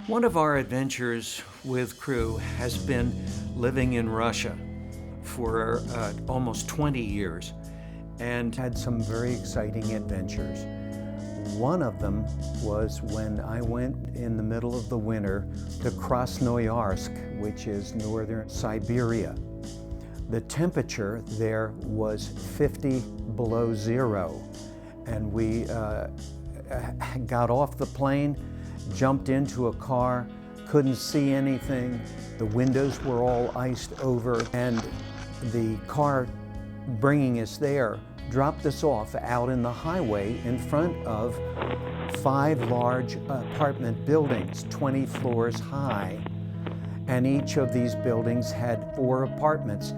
One of our adventures with crew has been living in Russia for almost 20 years and had some very exciting adventures. One of them was when I went in the middle of the winter to Krasnoyarsk, which is northern Siberia. The temperature there was 50 below zero, and we got off the plane, jumped into a car, couldn't see anything. The windows were all iced over, and the car bringing us there dropped us off out in the highway in front of 5 large apartment buildings, 20 floors high. And each of these buildings had 4 apartments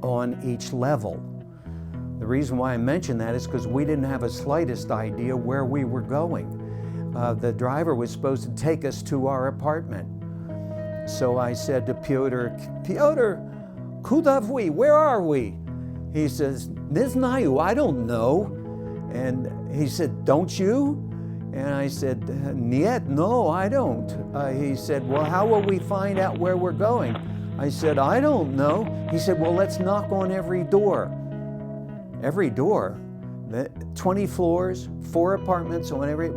on each level. The reason why I mention that is because we didn't have the slightest idea where we were going. The driver was supposed to take us to our apartment. So I said to Pyotr, kuda vy? Where are we? He says, "Не знаю, I don't know." And he said, "Don't you?" And I said, "Niet, no, I don't." He said, "Well, how will we find out where we're going?" I said, "I don't know." He said, "Well, let's knock on every door." Every door? 20 floors, 4 apartments on every...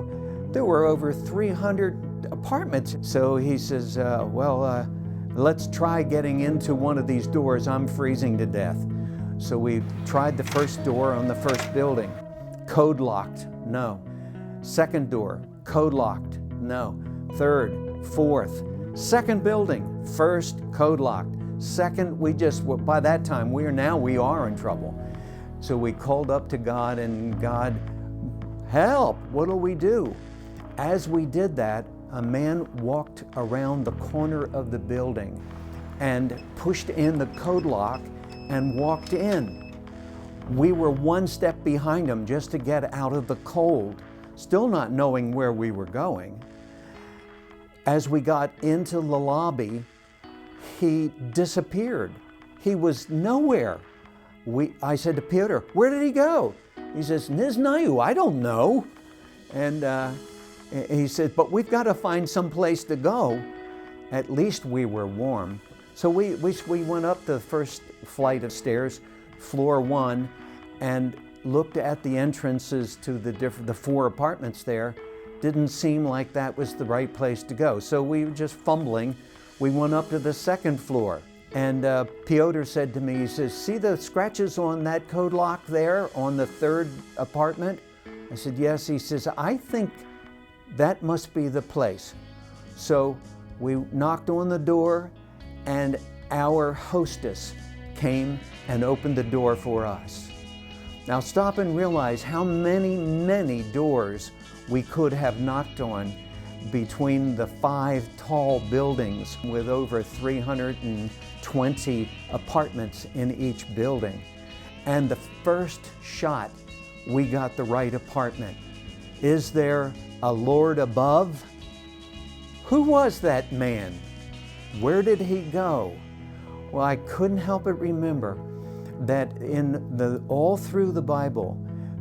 There were over 300 apartments. So he says, let's try getting into one of these doors. I'm freezing to death. So we tried the first door on the first building. Code locked, no. Second door, code locked, no. Third, fourth. Second building, first, code locked. Second, by that time, we are in trouble. So we called up to God, and God, help, what do we do? As we did that, a man walked around the corner of the building and pushed in the code lock and walked in. We were one step behind him just to get out of the cold, still not knowing where we were going. As we got into the lobby, he disappeared. He was nowhere. I said to Peter, "Where did he go?" He says, "Не знаю, I don't know." And he said, "But we've got to find some place to go." At least we were warm. So we went up the first flight of stairs, floor 1, and looked at the entrances to the 4 apartments there. Didn't seem like that was the right place to go. So we were just fumbling. We went up to the 2nd floor. And Pyotr said to me, he says, "See the scratches on that code lock there on the 3rd apartment?" I said, "Yes." He says, "I think that must be the place." So we knocked on the door, and our hostess came and opened the door for us. Now stop and realize how many doors we could have knocked on between the 5 tall buildings with over 320 apartments in each building. And the first shot, we got the right apartment. Is there a Lord above? Who was that man? Where did he go? Well, I couldn't help but remember that all through the Bible,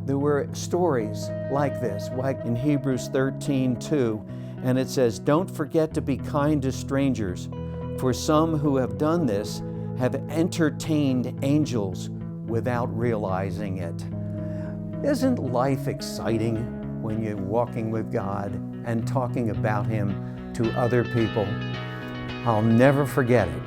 there were stories like this, like in Hebrews 13:2, and it says, "Don't forget to be kind to strangers, for some who have done this have entertained angels without realizing it." Isn't life exciting when you're walking with God and talking about Him to other people? I'll never forget it.